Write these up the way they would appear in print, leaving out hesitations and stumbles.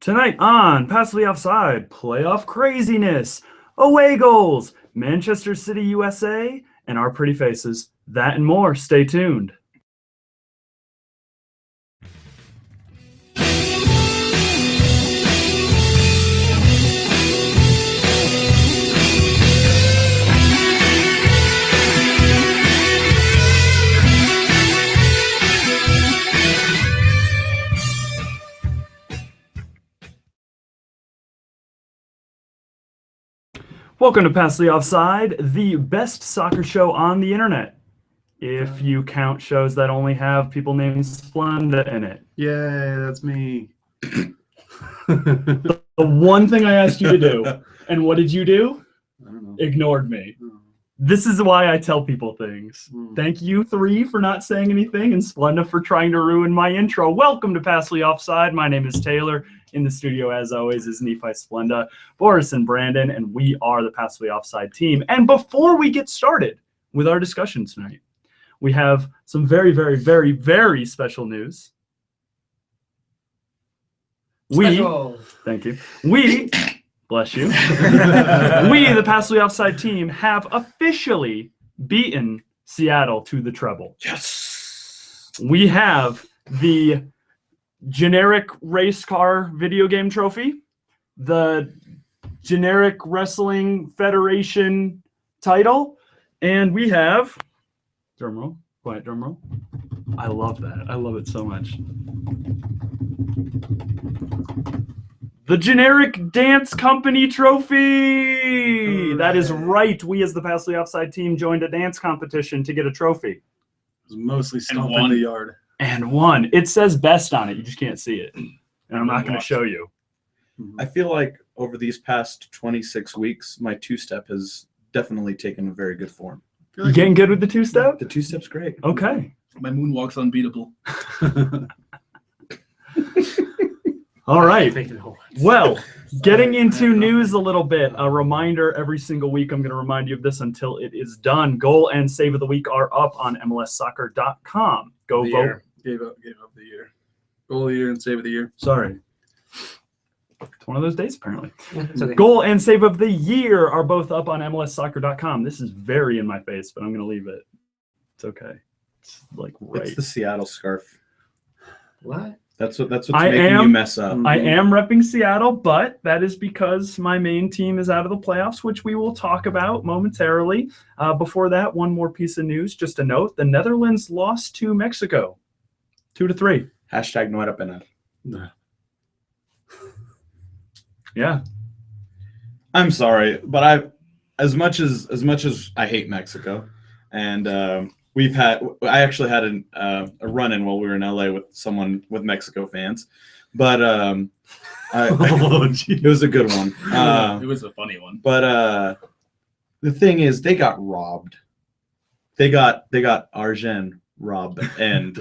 Tonight on Passively Offside, playoff craziness, away goals, Manchester City, USA, and our pretty faces. That and more. Stay tuned. Welcome to Passively Offside, the best soccer show on the internet. If you count shows that only have people named Splenda in it. Yay, that's me. The one thing I asked you to do, and what did you do? I don't know. Ignored me. This is why I tell people things. Thank you three for not saying anything, and Splenda for trying to ruin my intro. Welcome to Passively Offside. My name is Taylor. In the studio, as always, is Nephi, Splenda, Boris, and Brandon, and we are the Passively Offside team. And before we get started with our discussion tonight, we have some very, very, very, very special news. Thank you. We, bless you, we, the Passively Offside team, have officially beaten Seattle to the treble. Yes! We have the generic race car video game trophy, the generic wrestling federation title, and we have drumroll, quiet drumroll. I love that. I love it so much. The generic dance company trophy. That is right. We as the Passively Offside team joined a dance competition to get a trophy. It was mostly stomping the yard. And won. It says best on it. You just can't see it. And I'm not going to show you. I feel like over these past 26 weeks, my two-step has definitely taken a very good form. You getting good with the two-step? The two-step's great. Okay. My moonwalk's unbeatable. All right. Well, getting into news a little bit. A reminder, every single week I'm going to remind you of this until it is done. Goal and save of the week are up on MLSsoccer.com. Go vote. Gave up the year. Goal of the year and save of the year. Sorry. It's one of those days, apparently. Okay. Goal and save of the year are both up on MLSsoccer.com. This is very in my face, but I'm going to leave it. It's okay. It's like right. It's the Seattle scarf. What? That's what's making you mess up. I am repping Seattle, but that is because my main team is out of the playoffs, which we will talk about momentarily. Before that, one more piece of news. Just a note, the Netherlands lost to Mexico 2-3. Hashtag no era penal. Yeah. I'm sorry, but as much as I hate Mexico, and I actually had a run-in while we were in LA with someone with Mexico fans, but it was a good one. It was a funny one. But the thing is, they got robbed. They got Arjen robbed, and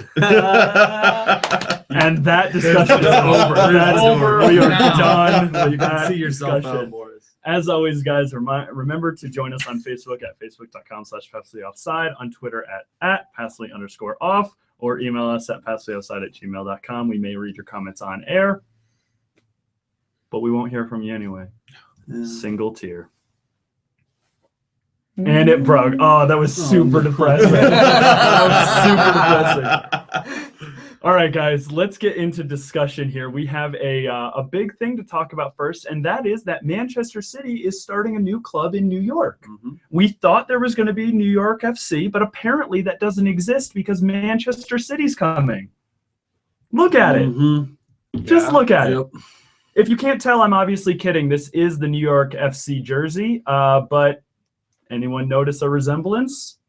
and that discussion is over. That's over. We are done. You can see yourself out, Boris. As always, guys, remember to join us on Facebook at facebook.com/passivellyoffside, on Twitter at passively_off, or email us at passivellyoffside@gmail.com. We may read your comments on air, but we won't hear from you anyway. Single tear. And it broke. Oh, that was super depressing. That was super depressing. All right, guys, let's get into discussion here. We have a big thing to talk about first, and that is that Manchester City is starting a new club in New York. We thought there was going to be New York FC, but apparently that doesn't exist because Manchester City's coming. Look at it. Just look at it. If you can't tell, I'm obviously kidding. This is the New York FC jersey, but anyone notice a resemblance?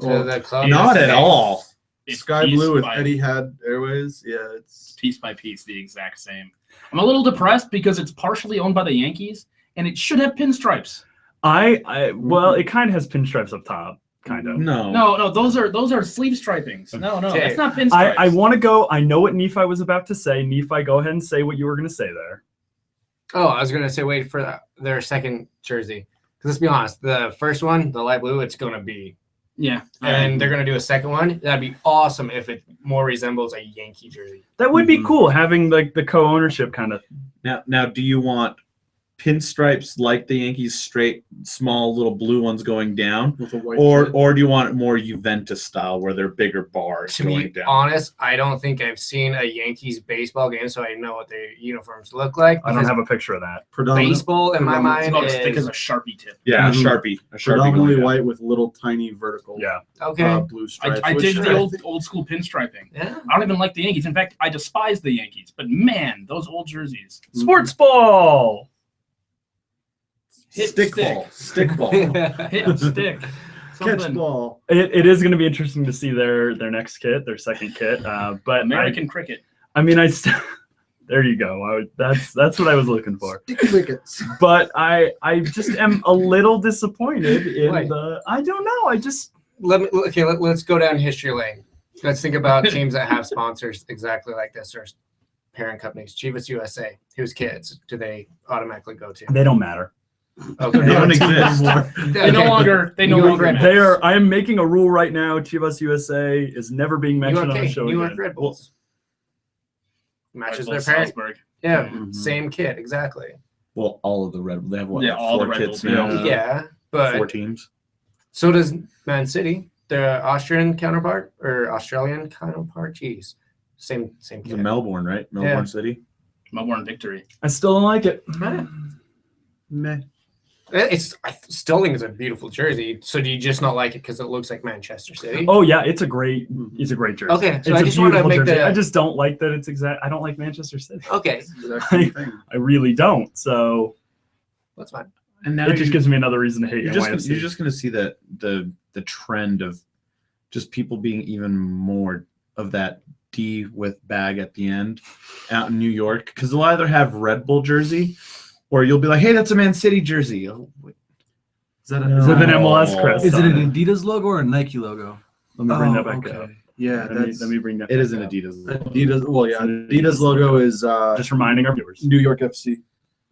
To the club? Not at all. It's Sky piece blue with by- Etihad Airways. Yeah, it's piece by piece the exact same. I'm a little depressed because it's partially owned by the Yankees, and it should have pinstripes. Well, it kind of has pinstripes up top, kind of. No, those are sleeve stripings. No, Okay. that's not pinstripes. I want to go. I know what Nephi was about to say. Nephi, go ahead and say what you were going to say there. Oh, I was going to say wait for their second jersey. Because let's be honest, the first one, the light blue, it's going to be Yeah. and they're gonna do a second one. That'd be awesome if it more resembles a Yankee jersey. That would be cool, having like the co-ownership kind of. Now, do you want pinstripes like the Yankees, straight, small, little blue ones going down, With a white or do you want it more Juventus style, where they're bigger bars To going be down? honest, I don't think I've seen a Yankees baseball game, so I know what their uniforms look like. I don't have a picture of that. Baseball in my predominant- mind It's about as thick as is a Sharpie tip. Yeah, Mhm. a Sharpie predominantly going down. white with little tiny vertical okay. blue stripes. I which dig the I old think- school pinstriping. Yeah. I don't even like the Yankees. In fact, I despise the Yankees. But man, those old jerseys. Sports ball. Hit stick stick. ball. Hit stick. catch Something. ball. It is going to be interesting to see their next kit, their second kit. But American cricket. I mean, there you go. That's what I was looking for. Sticky wickets. But I just am a little disappointed in Why? I don't know. I just Let's go down history lane. Let's think about teams that have sponsors exactly like this or parent companies. Chivas USA. Whose kids do they automatically go to? they don't matter. Okay. They don't exist. They no longer. They no New York longer. Red matter. They are. I am making a rule right now. Chivas USA is never being mentioned on the show New York again. Red Bulls. Matches Red their Bull parent. Salzburg. Yeah, Mhm. same kid exactly. Well, all of the Red. They have what? Yeah, all the four Red kits Bulls, now. Yeah, but 4 teams. so does Man City. Their Austrian counterpart or Australian counterpart. Jeez, same It's in kid. Melbourne, right? Melbourne City. Melbourne Victory. I still don't like it. Meh. I still think it's a beautiful jersey. So do you just not like it because it looks like Manchester City? Oh yeah, it's a great jersey. Okay, so it's I a just wanna beautiful make jersey. the- I just don't like that it's exact. I don't like Manchester City. Okay, Exact same thing. I really don't. So that's fine. And now it just gives me another reason to hate you're NYFC. just going to see that the trend of just people being even more of that D with bag at the end out in New York, because they'll either have Red Bull jersey or you'll be like, hey, that's a Man City jersey. Oh, wait. Is that With an MLS crest. Is it on an Adidas logo or a Nike logo? Let me bring Oh, that back okay. up. Yeah, Let me bring that. It is back an up. Adidas. Adidas. Well, yeah, Adidas logo is Just reminding our viewers. New York FC,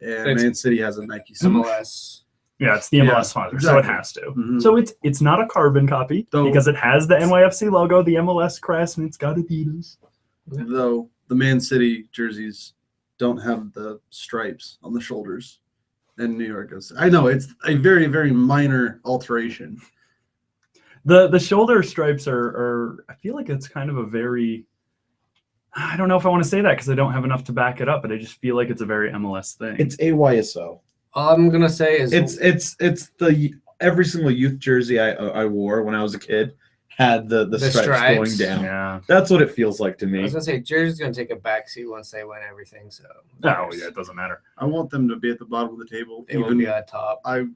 and It's- Man City has a Nike symbol. MLS. Yeah, it's the MLS sponsor, so it exactly. has to. Mhm. So it's not a carbon copy Though- because it has the NYFC logo, the MLS crest, and it's got Adidas. Though the Man City jerseys don't have the stripes on the shoulders, and New York does. I know it's a very, very minor alteration. The shoulder stripes are I feel like it's kind of a very, I don't know if I want to say that because I don't have enough to back it up, but I just feel like it's a very MLS thing. It's AYSO. All I'm gonna say is It's the every single youth jersey I wore when I was a kid had the stripes going down. yeah. That's what it feels like to I me. was gonna say jersey's gonna take a backseat once they win everything. So Oh yeah, it doesn't matter. I want them to be at the bottom of the table. they will be at top. I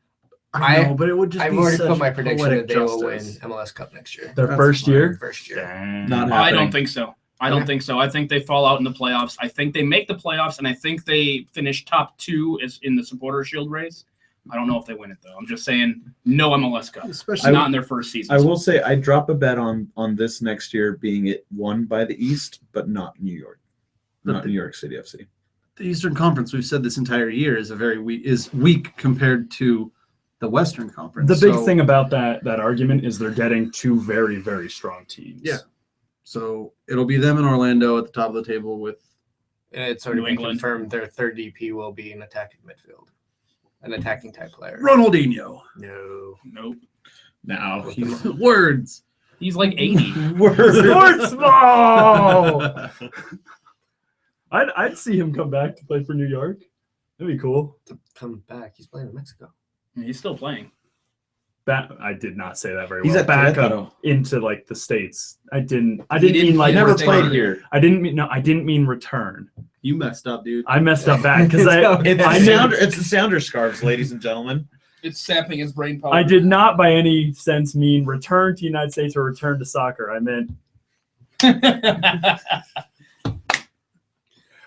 I- know, but it would just I've be already such put my prediction poetic that they will win justice. MLS Cup next year. Their That's first fine. year. First year. Dang. Not I happening. don't think so. I don't think so. I think they fall out in the playoffs. I think they make the playoffs, and I think they finish top 2 as in the Supporter Shield race. I don't know if they win it though. I'm just saying no MLS Cup, Especially not in their first season. I will say I drop a bet on this next year being it won by the East, but not New York, But not the- New York City FC. the Eastern Conference. We've said this entire year is weak compared to the Western Conference. The big So- thing about that argument is they're getting 2 very, very strong teams. Yeah. So it'll be them and Orlando at the top of the table with And it's already New been England. confirmed their third DP will be an attacking midfield, an attacking type player. Ronaldinho. No. Nope. Now he's Words. He's like 80. Sports ball. I'd see him come back to play for New York. That'd be cool. To come back, he's playing in Mexico. He's still playing. I did not say that very He's well. at Back Querétaro. up into like the States. I didn't didn't- mean like he Never Return. played here. I didn't mean return. You messed up, dude. I messed up back because It's I the knew- sounder. It's the sounder scarves, ladies and gentlemen. It's sapping his brain power. I did not by any sense mean return to the United States or return to soccer. I meant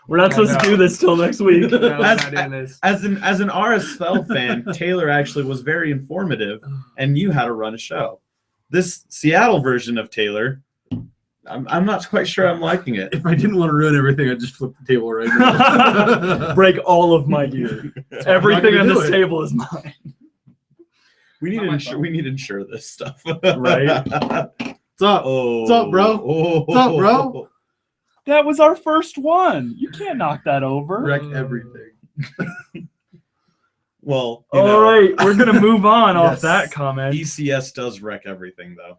we're not supposed to do this till next week. No, That's- I'm not doing this. As an RSL fan, Taylor actually was very informative, and you had to run a show. This Seattle version of Taylor, I'm not quite sure I'm liking it. If I didn't want to ruin everything, I'd just flip the table right now. Break all of my gear. Everything gonna on do this it. table is mine. We need Not to my insure. fault. We need to insure this stuff. Right. What's up? Oh. What's up, bro? What's up, bro? That was our first one. You can't knock that over. Wreck everything. Well, All right, we're gonna move on off Yes. that comment. ECS does wreck everything, though.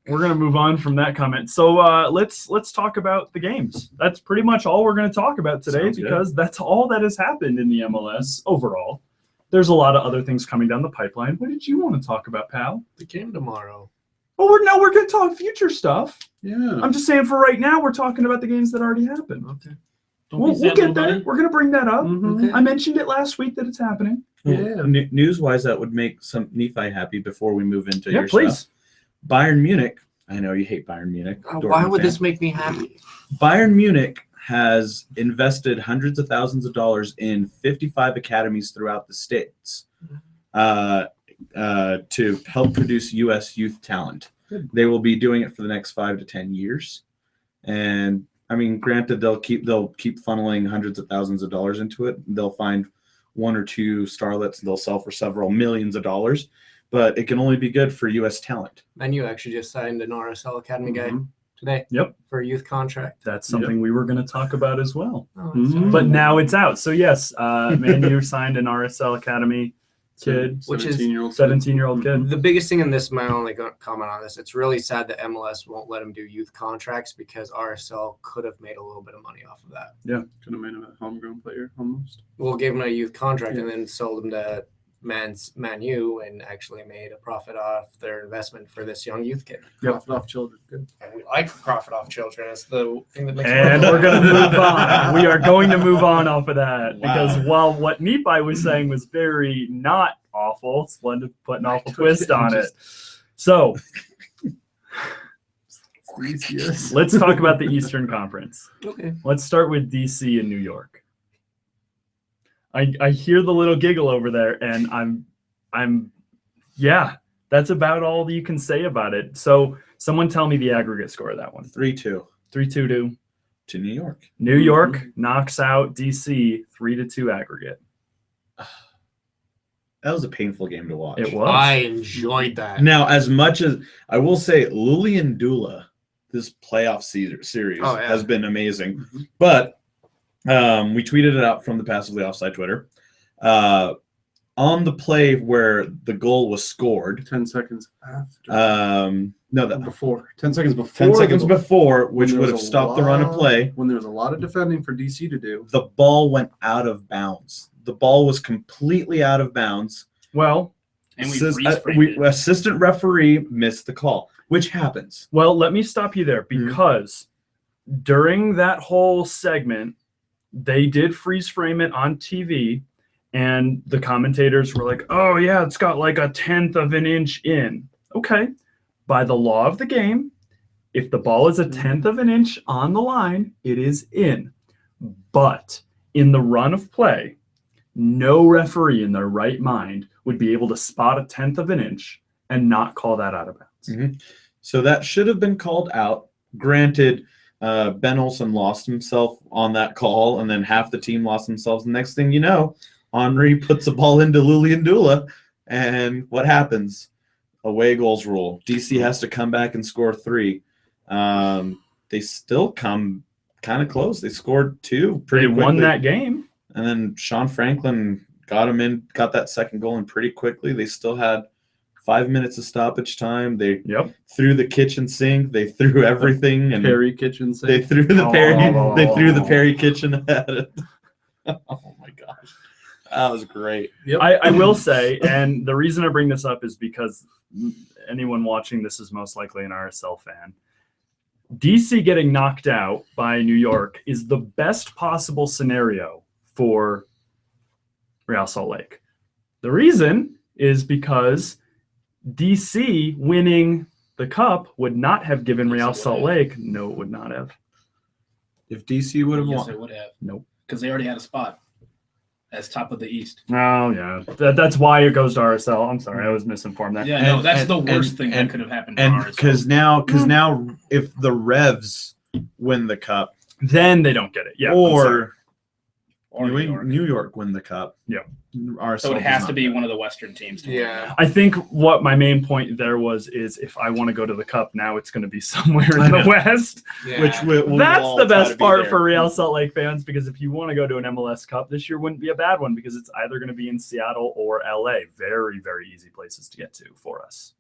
We're gonna move on from that comment. So let's talk about the games. That's pretty much all we're gonna talk about today Sounds good. because that's all that has happened in the MLS overall. There's a lot of other things coming down the pipeline. What did you want to talk about, pal? The game tomorrow. Well, we're gonna talk future stuff. Yeah. I'm just saying for right now, we're talking about the games that already happened. Okay. Don't We'll be sad, get little there. buddy. We're gonna bring that up. Mhm. Okay. I mentioned it last week that it's happening. Yeah. News-wise, that would make some Nephi happy before we move into Yeah, your please. stuff. Bayern Munich. I know you hate Bayern Munich. Why Dortmund would fan. this make me happy? Bayern Munich has invested hundreds of thousands of dollars in 55 academies throughout the states to help produce U.S. youth talent. They will be doing it for the next 5 to 10 years, and I mean, granted, they'll keep funneling hundreds of thousands of dollars into it. They'll find one or two starlets they'll sell for several millions of dollars, but it can only be good for U.S. talent. And you actually just signed an RSL Academy guy Mhm. today. Yep. For a youth contract. That's something we were gonna talk about as well. Oh, Mhm. sorry. But now it's out. So yes, Man U signed an RSL Academy kid, Which is 17-year-old. 17-year-old kid. The biggest thing in this, my only comment on this, it's really sad that MLS won't let him do youth contracts because RSL could have made a little bit of money off of that. Could have made him a homegrown player almost. We'll give him a youth contract Yeah. and then sold him to Man U and actually made a profit off their investment for this young youth kid. Yep. Profit off children. Good. And we like profit off children. It's the thing that makes And we're going to move on. We are going to move on off of that Wow. because while what Nephi was saying was very not awful, Splendid put an awful twist on it. So Yes. let's talk about the Eastern Conference. Okay. Let's start with DC and New York. I hear the little giggle over there, and I'm yeah, that's about all you can say about it. So someone tell me the aggregate score of that one. 3-2 3-2 to New York. New York knocks out DC 3-2 aggregate. That was a painful game to watch. It was. I enjoyed that. Now, as much as I will say, Lulian Dula, this playoff series Oh, yeah. has been amazing. Mhm. But we tweeted it out from the Passively Offside Twitter. On the play where the goal was scored, 10 seconds after. no, that Before. 10 seconds before. 10 seconds the- before, when which there would was have a stopped the run of lot- play, When there was a lot of defending for DC to do. the ball went out of bounds. The ball was completely out of bounds. Well, And we We assistant referee missed the call, which happens. let me stop you there because during that whole segment, they did freeze frame it on TV, and the commentators were like, "Oh yeah, it's got like 1/10 of an inch in." Okay, by the law of the game, if the ball is 1/10 of an inch on the line, it is in. But in the run of play, no referee in their right mind would be able to spot 1/10 of an inch and not call that out of bounds. So that should have been called out. Granted, Ben Olsen lost himself on that call, and then half the team lost themselves. The next thing you know, Henry puts a ball into Lulian Dula, and what happens? Away goals rule. DC has to come back and score 3. They still come kind of close. They scored 2 pretty They quickly. won that game. And then Sean Franklin got that second goal in pretty quickly. They still had 5 minutes of stoppage time. They Yep. threw the kitchen sink. They threw everything, and Perry kitchen sink. they threw the Perry. Oh. They threw the Perry kitchen at it. Oh my gosh, that was great. Yep. I will say, and the reason I bring this up is because anyone watching this is most likely an RSL fan. DC getting knocked out by New York is the best possible scenario for Real Salt Lake. The reason is because DC winning the cup would not have given Yes, Real it would Salt have. Lake. No, it would not have. If DC would have Yes, won, they would have. Nope. Because they already had a spot as top of the East. Oh, yeah. That's why it goes to RSL. I'm sorry. I was misinformed there. Yeah, no, And- that's and- the worst and- thing and- that could have happened to and RSL. because now, if the Revs win the cup, Then they don't get it. Yeah. I'm sorry. or or New York. New York win the cup. Yeah. So it has to be one of the Western teams. To Yeah. I think what my main point there is if I want to go to the Cup now, it's going to be somewhere in the West. Yeah. Which we'll That's all the try best to be part there. for Real Salt Lake fans, because if you want to go to an MLS Cup, this year wouldn't be a bad one because it's either going to be in Seattle or LA. Very, very easy places to get to for us.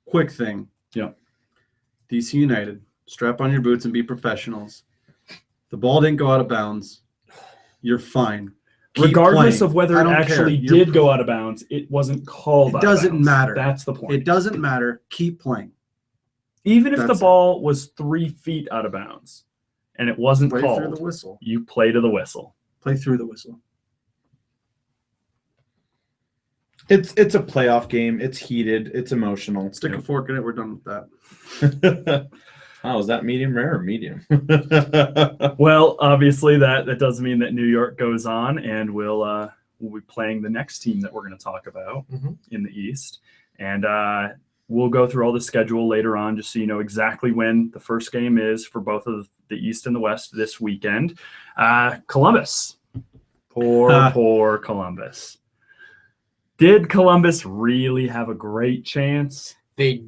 Quick thing. Yeah. DC United, strap on your boots and be professionals. The ball didn't go out of bounds. You're fine. Keep Regardless playing. of whether I it don't actually care. did go out of bounds, it wasn't called It out of doesn't bounds. matter. That's the point. It doesn't matter. Keep playing. Even if the That's it. ball was 3 feet out of bounds and it wasn't Play through called, the whistle. you play to the whistle. Play through the whistle. It's a playoff game. It's heated. It's emotional. Stick a fork in it. We're done with that. Oh, is that medium rare or medium? Well, obviously that does mean that New York goes on, and we'll be playing the next team that we're going to talk about in the East, and we'll go through all the schedule later on, just so you know exactly when the first game is for both of the East and the West this weekend. Columbus, poor Columbus. Did Columbus really have a great chance? They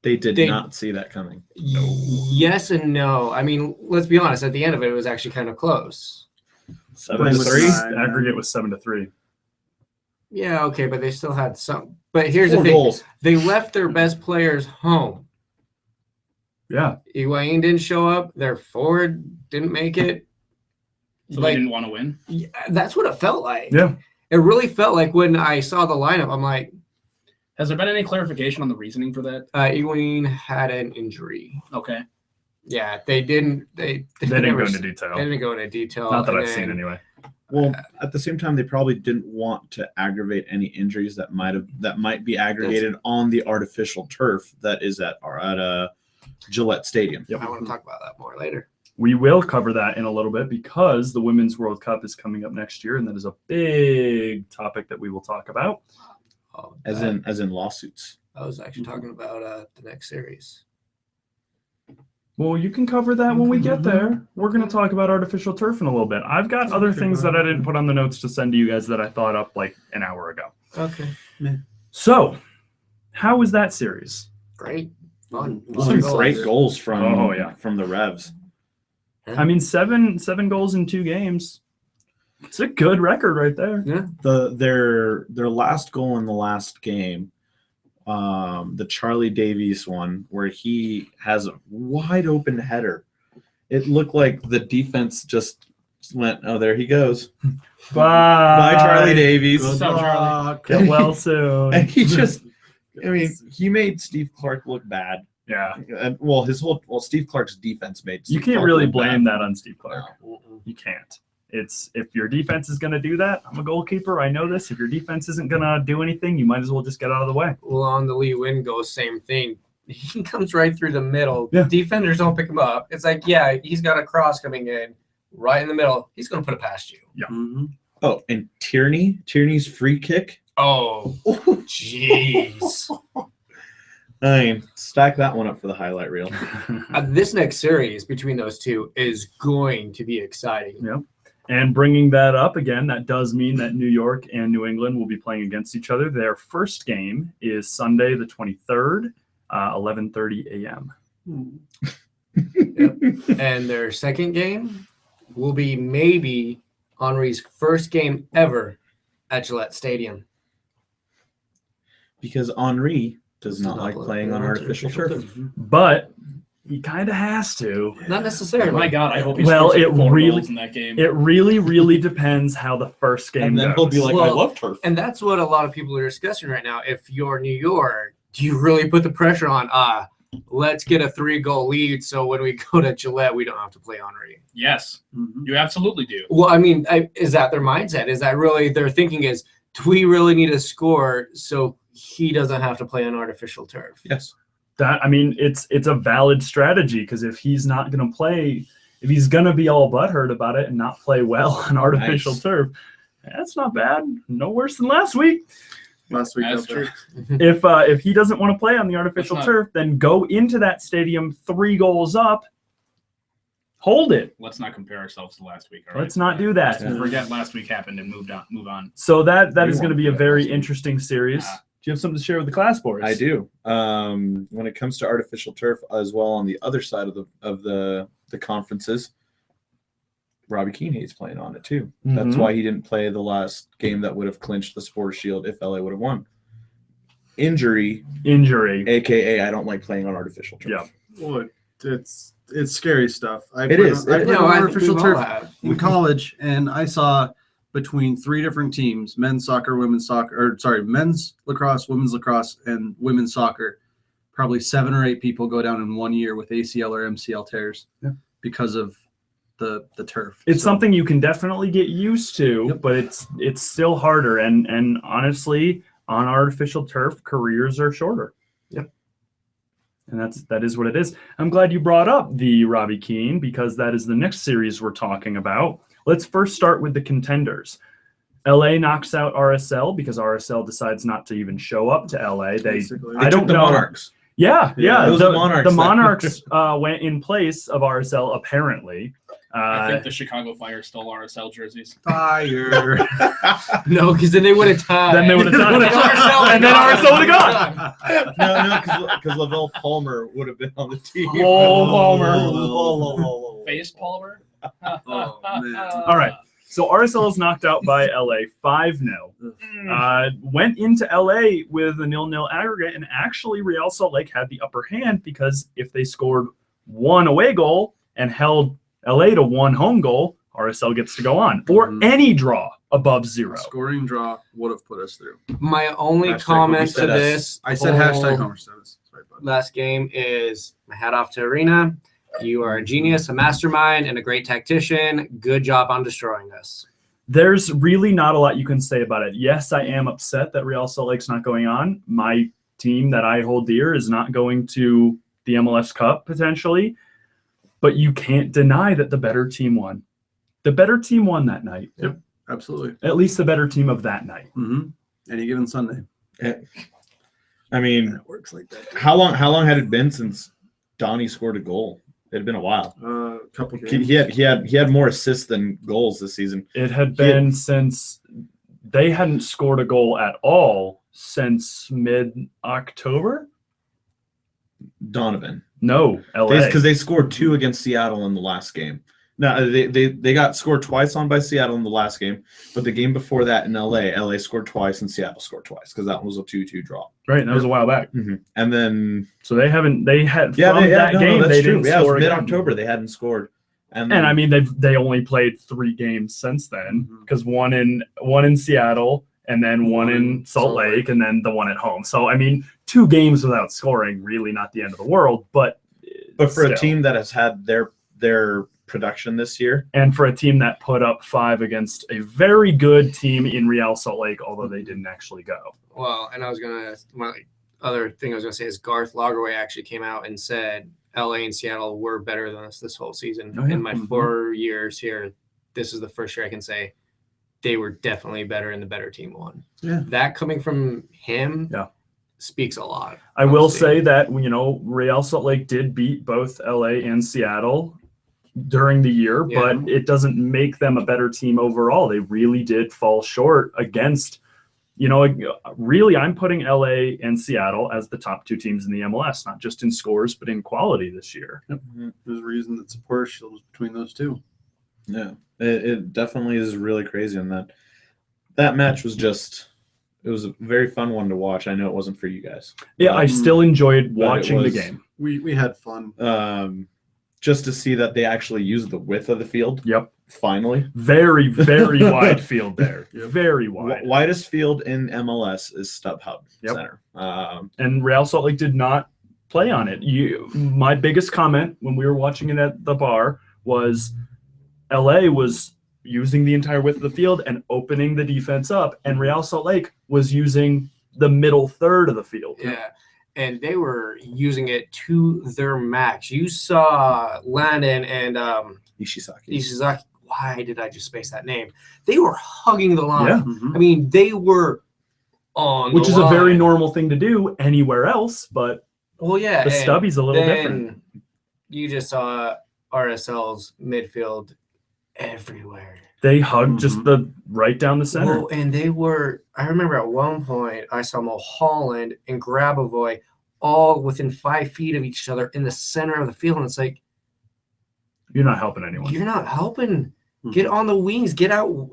They They- not see that coming. yes and no. I mean, let's be honest. At the end of it, it was actually kind of close. 7-3. Aggregate was 7-3. Yeah, okay, but they still had some. But here's the 4 thing: goals. they left their best players home. Yeah. Higuain didn't show up. Their forward didn't make it. So they didn't want to win. Yeah, that's what it felt like. Yeah. It really felt like when I saw the lineup, I'm like, Has there been any clarification on the reasoning for that? Higuain had an injury. Okay. Yeah, they didn't. They They didn't never go into s- detail. They didn't go into detail. Not that and I've seen then- anyway. Well, at the same time, they probably didn't want to aggravate any injuries that might be aggregated on the artificial turf that is at Gillette Stadium. Yep. I want to talk about that more later. We will cover that in a little bit because the Women's World Cup is coming up next year, and that is a big topic that we will talk about. Oh, As in lawsuits. I was actually talking about the next series. Well, you can cover that when we get there. We're going to talk about artificial turf in a little bit. I've got other things that I didn't put on the notes to send to you guys that I thought up like an hour ago. Okay, So, how was that series? great, fun. Some Goals. great goals from Oh, from the Revs. I mean, seven goals in 2 games. It's a good record right there. Their last goal in the last game, the Charlie Davies one, where he has a wide open header. It looked like the defense just went, "Oh, there he goes." Bye, Bye, Charlie Davies. What's up, Charlie? Get well soon. And he just, I mean, he made Steve Clark look bad. Yeah. And Steve Clark's defense made. You Steve can't Clark really look blame bad. that on Steve Clark. You can't. It's if your defense is going to do that. I'm a goalkeeper. I know this. If your defense isn't going to do anything, you might as well just get out of the way. Well, on the Lee Win goes, same thing. He comes right through the middle. Yeah. Defenders don't pick him up. It's like, yeah, he's got a cross coming in right in the middle. He's going to put it past you. Oh, and Tierney's free kick. Oh, jeez. I mean, stack that one up for the highlight reel. This next series between those two is going to be exciting. Yep. And bringing that up again, that does mean that New York and New England will be playing against each other. Their first game is Sunday, the 23rd, 11:30 a.m. And their second game will be maybe Henry's first game ever at Gillette Stadium. Because Henri does not not like play playing on on artificial turf. But he kind of has to. Not necessarily. My God, I hope he Well, scores it like 4 really- goals in that game. It really, really depends how the first game And then goes. he'll be like, Well, "I love turf." And that's what a lot of people are discussing right now. If you're New York, do you really put the pressure on, let's get a 3-goal lead so when we go to Gillette, we don't have to play Henry? Yes, you absolutely do. Well, I mean, is that their mindset? Is that really their thinking is, do we really need to score so he doesn't have to play on artificial turf? Yes. That, I mean, it's a valid strategy because if he's not going to play, if he's going to be all butthurt about it and not play well on artificial Nice. turf, that's not bad. No worse than last week. Last week. That's up there. true. If he doesn't want to play on the artificial That's not- turf, then go into that stadium 3 goals up Hold it. Let's not compare ourselves to last week. All right? Let's not do that. Yeah. Forget last week happened and move on. So that We is going to won't be a forget very last week. interesting series. Ah. Do you have something to share with the class boys? I do. When it comes to artificial turf as well, on the other side of the conferences, Robbie Keane hates playing on it too. That's Mhm. why he didn't play the last game that would have clinched the Supporters Shield if LA would have won. Injury, aka I don't like playing on artificial turf. Yeah. Well, it's scary stuff. I It played is. on- I It- played No, on I think artificial we've all turf have. in college, and I saw between 3 different teams: men's soccer, women's soccer, or sorry, men's lacrosse, women's lacrosse, and women's soccer. Probably 7 or 8 people go down in 1 year with ACL or MCL tears because of the turf. It's So, something you can definitely get used to, Yep. but it's still harder. And honestly, on artificial turf, careers are shorter. Yep. And that is what it is. I'm glad you brought up the Robbie Keane, because that is the next series we're talking about. Let's first start with the contenders. LA knocks out RSL because RSL decides not to even show up to LA. basically. I They don't took the know. Monarchs. Yeah. it was the Monarchs The that- Monarchs went in place of RSL apparently. I think the Chicago Fire stole RSL jerseys. Fire. No, because then they would have tied. Then they would have done it. And then RSL would have gone. No, because Lavelle Palmer would have been on the team. Whoa, Palmer. Whoa. Face Palmer. Oh, man. All right. So RSL is knocked out by LA 5-0. Went into LA with a 0-0 aggregate, and actually Real Salt Lake had the upper hand, because if they scored 1 away goal and held LA to 1 home goal, RSL gets to go on. Or Mhm. any draw above 0. Scoring draw would have put us through. My only Hashtag comment we to said us. this I said whole hashtag Homer status. Sorry, bud. last game is my hat off to Arena. You are a genius, a mastermind, and a great tactician. Good job on destroying us. There's really not a lot you can say about it. Yes, I am upset that Real Salt Lake's not going on. My team that I hold dear is not going to the MLS Cup potentially, but you can't deny that the better team won. The better team won that night. Yep. Absolutely. At least the better team of that night. Mm-hmm. Any given Sunday. I mean, And it works like that. how long had it been since Donnie scored a goal? It had been a while. Couple games. He had more assists than goals this season. It had been since they hadn't scored a goal at all since mid-October. Donovan, No, LA. because they scored 2 against Seattle in the last game. No, they got scored twice on by Seattle in the last game, but the game before that in LA scored twice and Seattle scored twice, because that was a 2-2 draw. Right, that was a while back. And then So they had from that no, game that's they true. didn't Yeah, it score was again. mid-October they hadn't scored. And And I mean they only played 3 games since then, Mhm. because one in Seattle and then one in in Salt Salt Lake Lake. and then the one at home. So I mean 2 games without scoring, really not the end of the world, but for a still. team that has had their production this year, And for a team that put up 5 against a very good team in Real Salt Lake, although they didn't actually go. Well, and my other thing I was gonna say is Garth Lagerway actually came out and said LA and Seattle were better than us this whole season. Oh, yeah. In my Mhm. 4 years here, this is the first year I can say they were definitely better and the better team won. Yeah. That coming from him Yeah. speaks a lot. I will honestly. say that, Real Salt Lake did beat both LA and Seattle during the year, Yeah. but it doesn't make them a better team overall. They really did fall short against, really, I'm putting LA and Seattle as the top 2 teams in the MLS, not just in scores, but in quality this year. There's a reason that Supporters Shield was between those 2. yeah, it definitely is really crazy. And that match was it was a very fun one to watch. I know it wasn't for you guys. Yeah, I still enjoyed but it watching the was- game. We had fun. Just to see that they actually used the width of the field. Yep. Finally, Very, very wide field there. Yep. Very wide. widest field in MLS is StubHub Yep. Center. And Real Salt Lake did not play on it. My biggest comment when we were watching it at the bar was LA was using the entire width of the field and opening the defense up, and Real Salt Lake was using the middle third of the field. Yeah. And they were using it to their max. You saw Landon and Ishizaki. Ishizaki. Why did I just space that name? They were hugging the line. Yeah. Mhm. I mean, they were on Which the is a very line. normal thing to do anywhere else, but Well, yeah. the and stubby's a little then different. You just saw RSL's midfield everywhere. They hugged just the right down the center. Well, and they were. I remember at one point I saw Mulholland and Grabavoy all within 5 feet of each other in the center of the field, and it's like You're not helping anyone. you're not helping. Get on the wings. Get out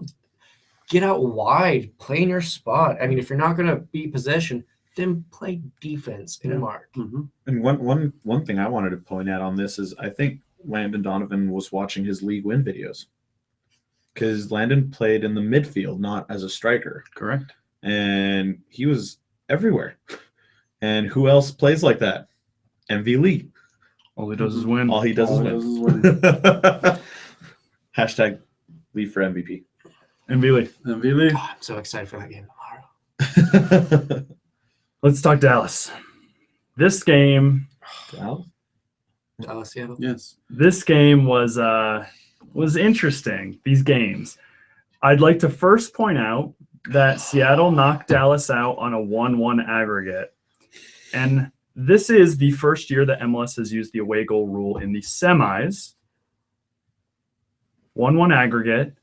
wide. Play in your spot. I mean, if you're not going to be possession, then play defense and mark. And one thing I wanted to point out on this is I think Landon Donovan was watching his league win videos because Landon played in the midfield, not as a striker. Correct. And he was everywhere. And who else plays like that? MV Lee. All he does is win. All he does is win. Hashtag Lee for MVP. And Vili. Oh, I'm so excited for that game tomorrow. Let's talk Dallas. This game. Dallas, Seattle. Yes. This game was interesting. These games. I'd like to first point out that Seattle knocked Dallas out on a 1-1 aggregate. And this is the first year that MLS has used the away goal rule in the semis. 1-1 aggregate.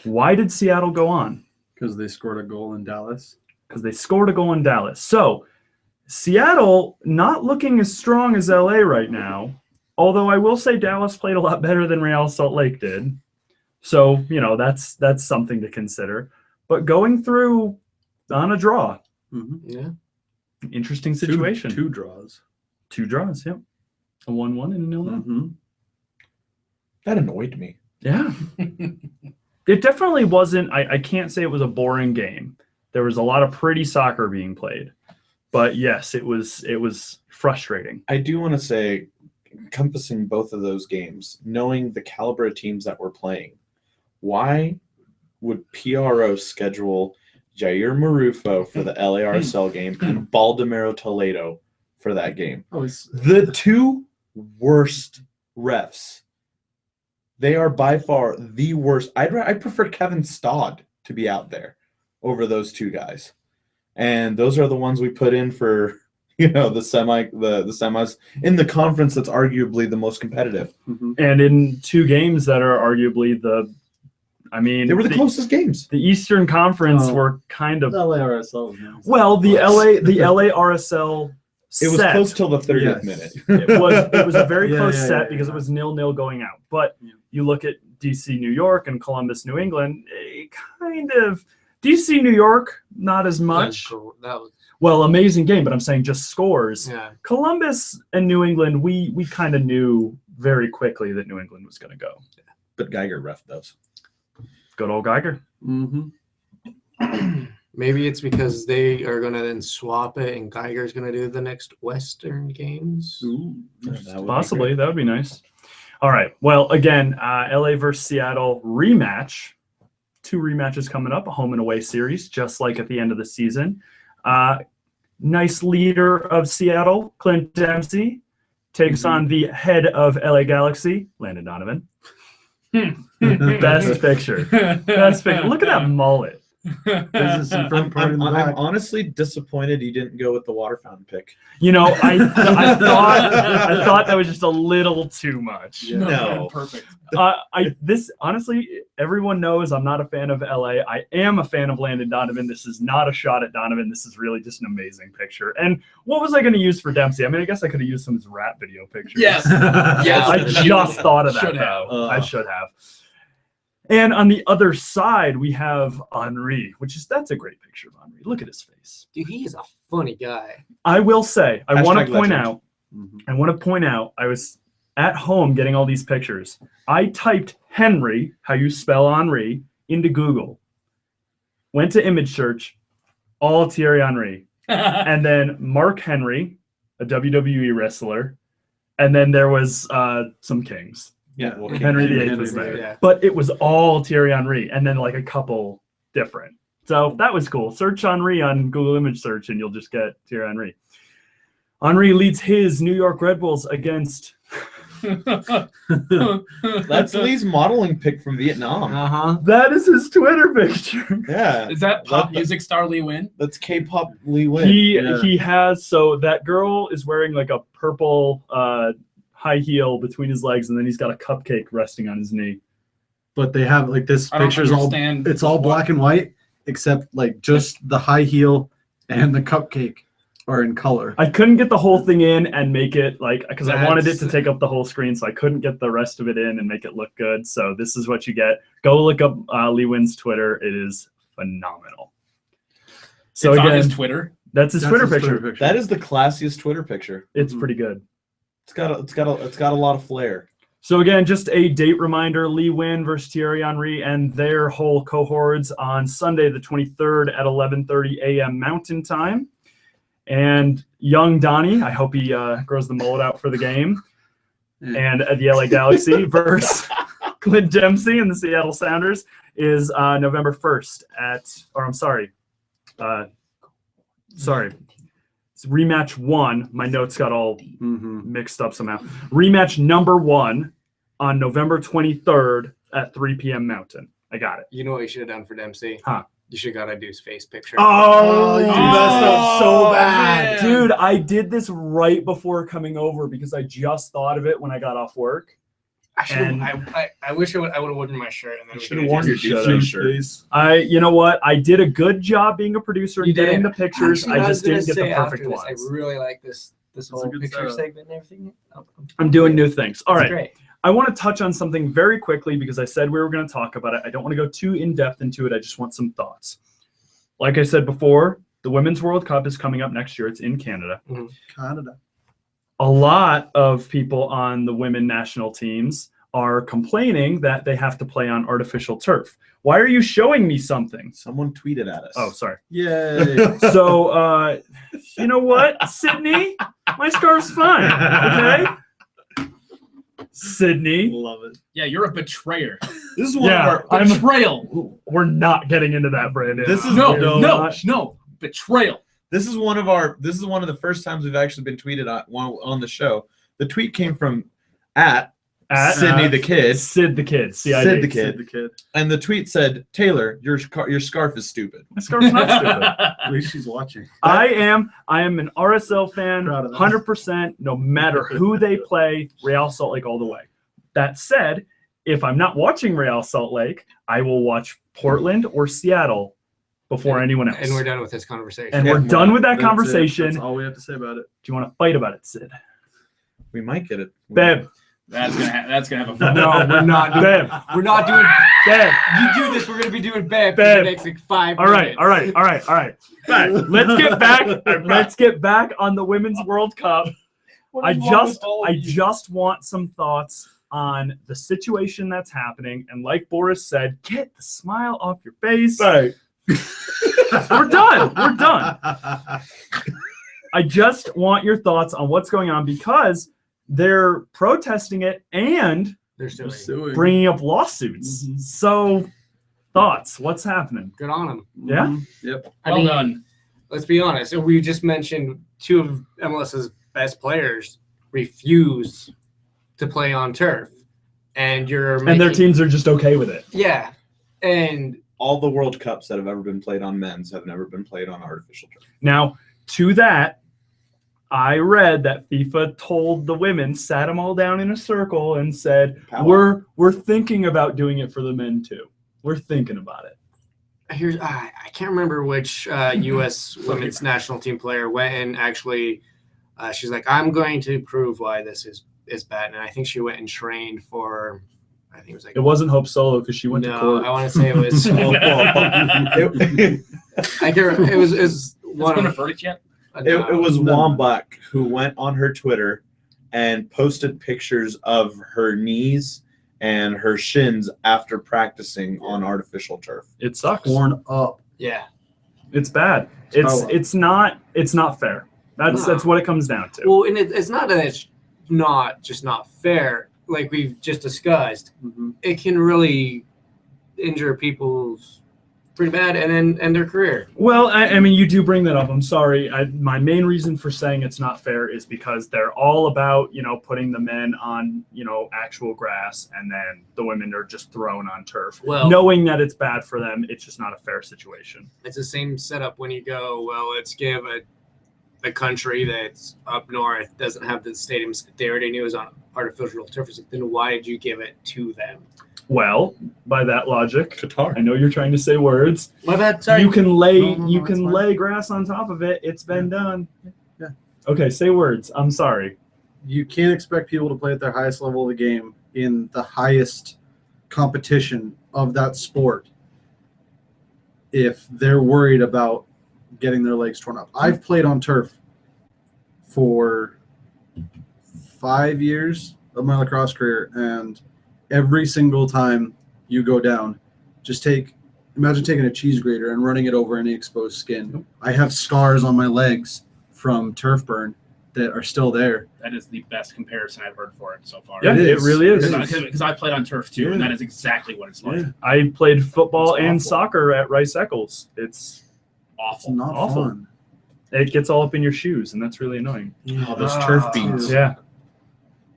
Why did Seattle go on? Because they scored a goal in Dallas. Because they scored a goal in Dallas. So Seattle not looking as strong as LA right now, although I will say Dallas played a lot better than Real Salt Lake did. So, that's something to consider. But going through on a draw. Yeah. Interesting situation. Two draws. 2 draws, yep. A 1-1 and a 0-0. That annoyed me. Yeah. It definitely wasn't, I can't say it was a boring game. There was a lot of pretty soccer being played. But yes, it was frustrating. I do want to say, encompassing both of those games, knowing the caliber of teams that we're playing, why would PRO schedule Jair Marufo for the LARSL game and Baldemiro Toledo for that game? The 2 worst refs. They are by far the worst. I prefer Kevin Stodd to be out there over those 2 guys. And those are the ones we put in for, the semis in the conference that's arguably the most competitive. And in 2 games that are arguably they were the closest games. The Eastern Conference were kind of LARSL. well, the LA RSL. It was close till the 30th minute. It was a very close set because yeah. it was 0-0 going out. But you look at DC, New York, and Columbus, New England. Kind of DC, New York, not as much. Well, amazing game, but I'm saying just scores. Yeah. Columbus and New England, we kind of knew very quickly that New England was going to go. But Geiger ref those. Good old Geiger. Maybe it's because they are going to then swap it and Geiger's going to do the next Western games. Possibly. That would be nice. All right. Well, again, LA versus Seattle rematch. 2 rematches coming up, a home and away series, just like at the end of the season. Nice leader of Seattle, Clint Dempsey, takes on the head of LA Galaxy, Landon Donovan. Best picture. Best picture. Look at that mullet. I'm honestly disappointed you didn't go with the water fountain pick. I thought that was just a little too much. Yeah. No. Perfect. Honestly, everyone knows I'm not a fan of LA. I am a fan of Landon Donovan. This is not a shot at Donovan. This is really just an amazing picture. And what was I going to use for Dempsey? I guess I could have used some of his rap video pictures. Yes. I just thought of that. Should have. I should have. And on the other side, we have Henry, that's a great picture of Henry. Look at his face. Dude, he is a funny guy. I will say, I want to point legend. out, I was at home getting all these pictures. I typed Henry, how you spell Henry, into Google. Went to image search, all Thierry Henry. And then Mark Henry, a WWE wrestler. And then there was some kings. Yeah, well, Henry VIII was there. Yeah. But it was all Thierry Henry and then like a couple different. So that was cool. Search Henry on Google image search and you'll just get Thierry Henry. Henry leads his New York Red Bulls against... That's Lee's modeling pic from Vietnam. That is his Twitter picture. Yeah. Is that pop music star Lee Win? That's K-pop Lee Win. He has, so that girl is wearing like a purple high heel between his legs, and then he's got a cupcake resting on his knee. But they have like this I don't picture's all understand it's all black and white except like just the high heel and the cupcake are in color. I couldn't get the whole thing in and make it like, because I wanted it to That's- take up the whole screen, so I couldn't get the rest of it in and make it look good. So this is what you get. Go look up Lee Wynn's Twitter. It is phenomenal. So It's on again, his Twitter. that's his That's Twitter his picture. That is the classiest Twitter picture. It's Mhm. pretty good. It's got a lot of flair. So again, just a date reminder: Lee Wynn versus Thierry Henry and their whole cohorts on Sunday, the 23rd at 11:30 a.m. Mountain Time. And young Donnie, I hope he grows the mullet out for the game. Yeah. And at the LA Galaxy versus Clint Dempsey and the Seattle Sounders is November 1st It's rematch 1. My notes got all mixed up somehow. Rematch number 1 on November 23rd at 3 p.m. Mountain. I got it. You know what you should have done for Dempsey? Huh. You should have got to do his face picture. Oh, you dude, messed up so bad. Dude, I did this right before coming over because I just thought of it when I got off work. I should. And- I wish I would have worn my shirt. And then we Should could've have worn your just- DC shirt. You know what? I did a good job being a producer and You did. getting the pictures. Actually, I was just gonna didn't get the say perfect after this, ones. I really like this a whole good picture setup. segment and everything. I'm doing new things. All It's right. great. I want to touch on something very quickly because I said we were going to talk about it. I don't want to go too in-depth into it. I just want some thoughts. Like I said before, the Women's World Cup is coming up next year. It's in Canada. Canada. A lot of people on the women national teams are complaining that they have to play on artificial turf. Why are you showing me something? Someone tweeted at us. Oh, sorry. Yay. So, you know what, Sydney? My scarf's fine, okay? Sydney. Love it. Yeah, you're a betrayer. This is one Yeah, of our. Betrayal. We're not getting into that, Brandon. This is No, We're no, not. no. Betrayal. This is one of the first times we've actually been tweeted on the show. The tweet came from at Sydney the Kid, Sid the Kid. CID. Sid the Kid. Sid the kid. and the tweet said, "Taylor, your scarf is stupid." My scarf's not stupid. At least she's watching. I am an RSL fan, Proud of that. 100%, no matter who they play, Real Salt Lake all the way. That said, if I'm not watching Real Salt Lake, I will watch Portland or Seattle before anyone else. And we're done with this conversation. And Yeah, we're done with that That's it. conversation. That's Do all we have to say about it. you want to fight about it, Sid? We might get it. Babe. That's gonna have a fun. No, we're not doing. Babe. We're not doing. Babe. You do this, we're gonna be doing bad for Babe. the next like 5 All right, minutes. all right, all right, all right. All right. Let's get back. Let's get back on the Women's World Cup. I just want some thoughts on the situation that's happening. And like Boris said, get the smile off your face. Right. We're done. We're done. I just want your thoughts on what's going on because they're protesting it and They're still We're suing. bringing up lawsuits. Mhm. So, thoughts? What's happening? good on them. Yeah? Mhm. Yep. I Well mean, done. let's be honest. We just mentioned 2 of MLS's best players refuse to play on turf, and you're And their making- teams are just okay with it. Yeah, and All the World Cups that have ever been played on men's have never been played on artificial turf. Now, to that, I read that FIFA told the women, sat them all down in a circle and said, Power. we're thinking about doing it for the men too. We're thinking about it. here's I can't remember which U.S. women's national team player went and actually she's like, I'm going to prove why this is bad, and I think she went and trained for. I think it was like It wasn't Hope Solo because she went no, to court. I want to say it was. I can't. It was Has one it been a of, verdict yet? It was No. Wambach who went on her Twitter and posted pictures of her knees and her shins after practicing on artificial turf. It sucks. Torn up. yeah. It's bad. Oh. It's not fair. That's No. what it comes down to. Well, and it's not that it's not fair. Like we've just discussed, Mhm. it can really injure people's pretty bad and then end their career. Well, I mean, you do bring that up. I'm sorry. My main reason for saying it's not fair is because they're all about, putting the men on, actual grass, and then the women are just thrown on turf. Well, Knowing that it's bad for them, it's just not a fair situation. it's the same setup when you go, well, let's give a the country that's up north doesn't have the stadiums. They already knew it was on artificial turf. Then why did you give it to them? Well, by that logic, Qatar. I know you're trying to say words. My bad. Sorry. You can lay No, you it's can fine. lay grass on top of it. It's been done. Yeah. Okay, say words. I'm sorry. You can't expect people to play at their highest level of the game in the highest competition of that sport if they're worried about getting their legs torn up. I've played on turf for 5 years of my lacrosse career, and every single time you go down, imagine taking a cheese grater and running it over any exposed skin. I have scars on my legs from turf burn that are still there. That is the best comparison I've heard for it so far. Yeah, it really is. Because I played on turf too, and that is exactly what it's like. Yeah. I played football It's and awful. soccer at Rice Eccles. It's It's Awful. not Awful. fun. it gets all up in your shoes, and that's really annoying. Oh, those turf beans. Yeah,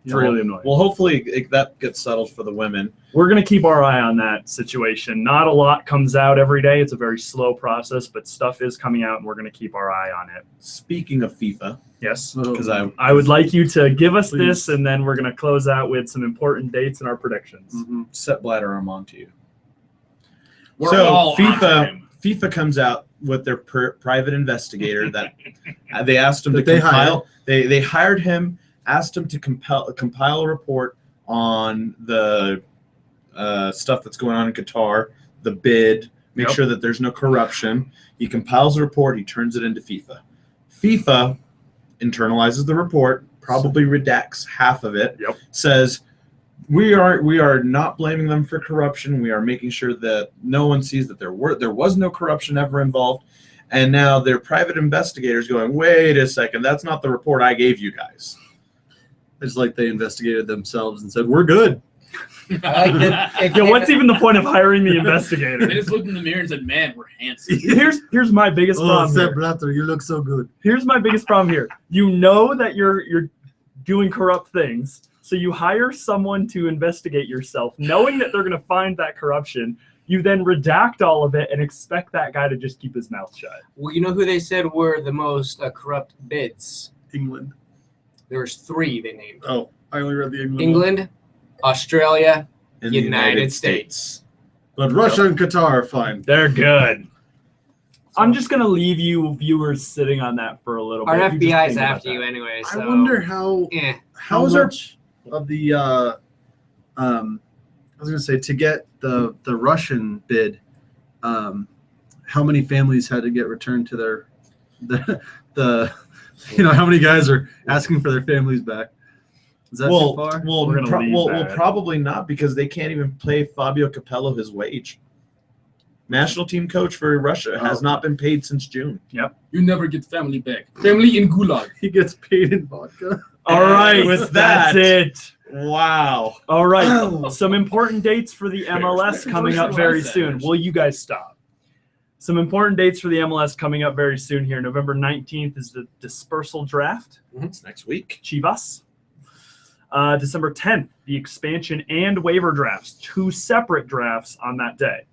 it's Yeah, really annoying. Well, hopefully that gets settled for the women. We're going to keep our eye on that situation. Not a lot comes out every day. It's a very slow process, but stuff is coming out, and we're going to keep our eye on it. Speaking of FIFA, Yes. because I would like you to give us Please. this, and then we're going to close out with some important dates and our predictions. Mhm. Set Blatter, I'm on to you. We're So, all onto FIFA him. FIFA comes out with their private investigator that they asked him That to they compile. They hired him, asked him to compile a report on the stuff that's going on in Qatar, the bid, make Yep. sure that there's no corruption. He compiles a report. He turns it into FIFA. FIFA internalizes the report, probably redacts half of it. Yep. Says we are not blaming them for corruption. We are making sure that no one sees that there was no corruption ever involved. And now their private investigators going, wait a second, that's not the report I gave you guys. It's like they investigated themselves and said, "We're good." I like that. Yeah, what's even the point of hiring the They investigator? just looked in the mirror and said, "Man, we're handsome." Here's my biggest problem. Here. Blatter, you look so good. Here's my biggest problem here. You know that you're doing corrupt things, so you hire someone to investigate yourself, knowing that they're going to find that corruption. You then redact all of it and expect that guy to just keep his mouth shut. Well, you know who they said were the most corrupt bids? England. There was 3 they named. Oh, I only read the England. one. England, Australia, In the United States. But Russia and Qatar are fine. They're good. I'm just gonna leave you viewers sitting on that for a little Our bit. You just FBI's think about after you that. anyway. So. I wonder how Eh. how our- much of the I was gonna say to get the Russian bid, how many families had to get returned to their the how many guys are asking for their families back? Is that too far? We're gonna leave that. Probably not, because they can't even pay Fabio Capello his wage. National team coach for Russia has not been paid since June. You never get family back. Family in Gulag. He gets paid in vodka. All right, With that's that- it. Wow. All right, some important dates for the MLS coming up very First soon. Will you guys stop? Some important dates for the MLS coming up very soon here. November 19th is the dispersal draft. It's next week. Chivas. December 10th, the expansion and waiver drafts. 2 separate drafts on that day.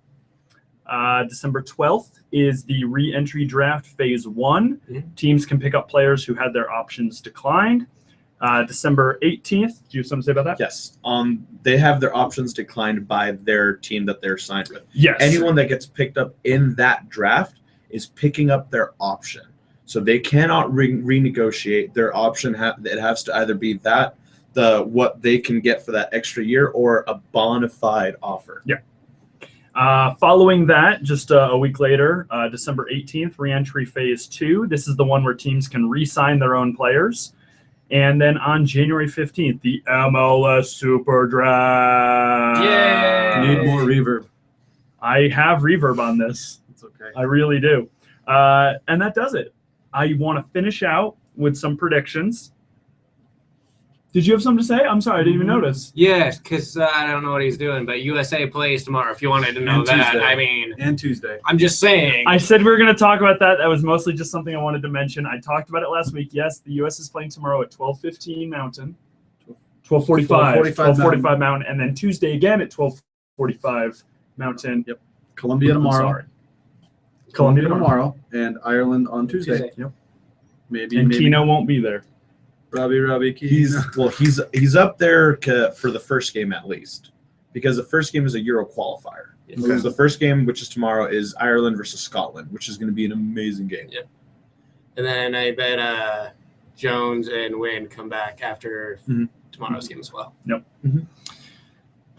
December 12th is the re-entry draft phase 1. Teams can pick up players who had their options declined. December 18th, do you have something to say about that? Yes. They have their options declined by their team that they're signed with. Yes. Anyone that gets picked up in that draft is picking up their option. So they cannot renegotiate their option. It has to either be what they can get for that extra year or a bona fide offer. Yeah. Following that, just a week later, December 18th, re-entry phase 2. This is the one where teams can re-sign their own players. And then on January 15th, the MLS Super Draft. Yay! Need more reverb. I have reverb on this. It's okay. I really do. And that does it. I want to finish out with some predictions. Did you have something to say? I'm sorry, I didn't even notice. Yes, because I don't know what he's doing, but USA plays tomorrow. If you wanted to know And that, Tuesday. I mean, And Tuesday. I'm just saying. I said we were going to talk about that. That was mostly just something I wanted to mention. I talked about it last week. Yes, the U.S. is playing tomorrow at 12:15 Mountain, 12:45 12:45 Mountain, and then Tuesday again at 12:45 Mountain. Yep. Colombia I'm tomorrow. sorry. Colombia tomorrow. and Ireland on Tuesday. Tuesday. Yep. Maybe. And maybe. Keno won't be there. Robbie Keno. He's up there for the first game at least, because the first game is a Euro qualifier. Okay. The first game, which is tomorrow, is Ireland versus Scotland, which is going to be an amazing game. Yep. And then I bet Jones and Wynn come back after tomorrow's game as well.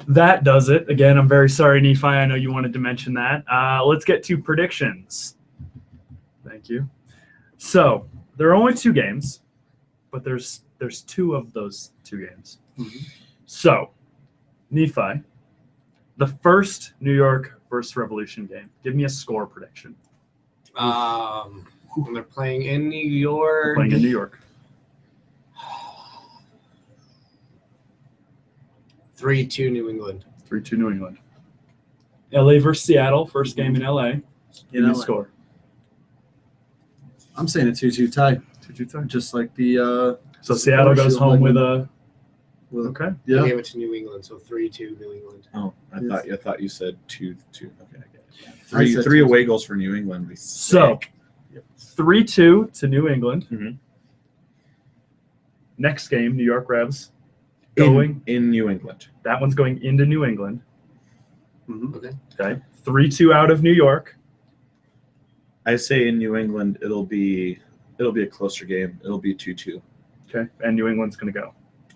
That does it. Again, I'm very sorry, Nephi. I know you wanted to mention that. Let's get to predictions. Thank you. So there are only 2 games, but there's 2 of those 2 games. So, Nephi, the first New York versus Revolution game. Give me a score prediction. When they're playing in New York. Playing in New York. 3-2 New England. 3-2 New England. LA versus Seattle. First game in LA. Give me a LA. score. I'm saying a 2-2 tie. 2-2 tie. Just like the So Seattle goes home with a. with Okay. I yeah. gave it to New England, so 3-2 New England. Oh, I Yes. thought you said 2-2. Okay, I get it. I Three said 2-2. away goals for New England would be So, sick. 3-2 to New England. Mhm. Next game, New York Revs going. in New England. That one's going into New England. Mhm. Okay. Okay. 3-2 out of New York. I say in New England it'll be a closer game. It'll be 2-2. Okay. And New England's going to go.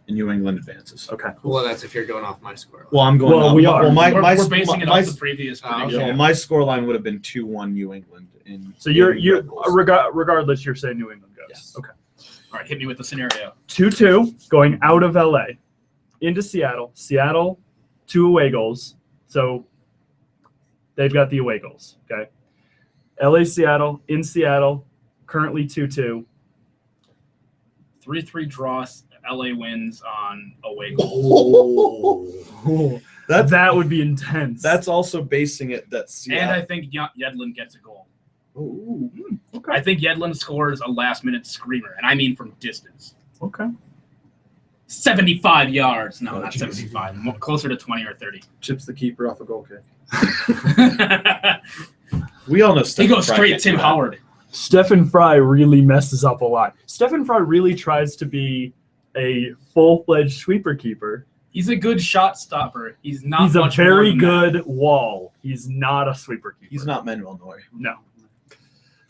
And New England advances. Okay. Well, that's if you're going off my score. Well, I'm going. Well, off- we are. Well, We're basing it my, off the previous Oh, prediction. okay. my score line would have been 2-1 New England. So you're Red Bulls. regardless, you're saying New England goes. Yes. Okay. All right, hit me with the scenario. 2-2 going out of LA into Seattle. Seattle, 2 away goals. So they've got the away goals. Okay. LA, Seattle, in Seattle, currently 2-2. 3-3 draws. LA wins on away goals. That would be intense. That's also basing it that And I Seattle. think Yedlin gets a goal. okay. I think Yedlin scores a last-minute screamer, and I mean from distance. Okay. 75 yards. No, Oh, not geez. 75. Closer to 20 or 30. Chips the keeper off a goal kick. We all know He Stephen goes Fry straight can't Tim do that. Howard. Stephen Fry really messes up a lot. Stephen Fry really tries to be a full-fledged sweeper keeper. He's a good shot stopper. He's not He's a much more very than that. good wall. He's not a sweeper keeper. He's not Manuel Neuer. No.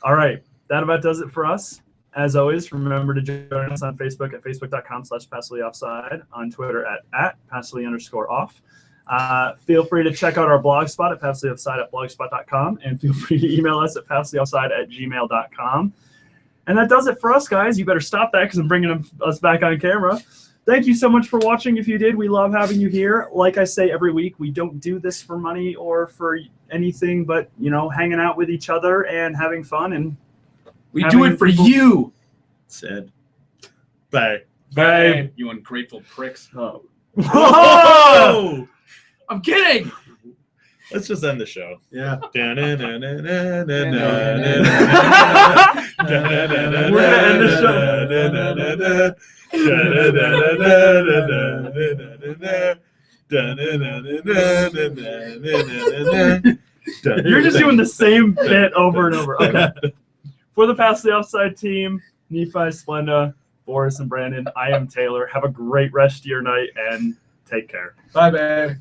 All right. That about does it for us. As always, remember to join us on Facebook at facebook.com/PassivelyOffside, on Twitter at @passively_off. Feel free to check out our blog spot at passively_offside@blogspot.com, and feel free to email us at passively_offside@gmail.com. And that does it for us, guys. You better stop that because I'm bringing us back on camera. Thank you so much for watching. If you did, we love having you here. Like I say every week, we don't do this for money or for anything but, hanging out with each other and having fun. And We having do it for people- you. Said. Bye. Bye. You ungrateful pricks. Oh. Oh! I'm kidding. Let's just end the show. Yeah. We're gonna end the You're just doing the same bit over and over. Okay. For the Pass the Offside team, Nephi, Splenda, Boris, and Brandon, I am Taylor. Have a great rest of your night and take care. Bye, babe.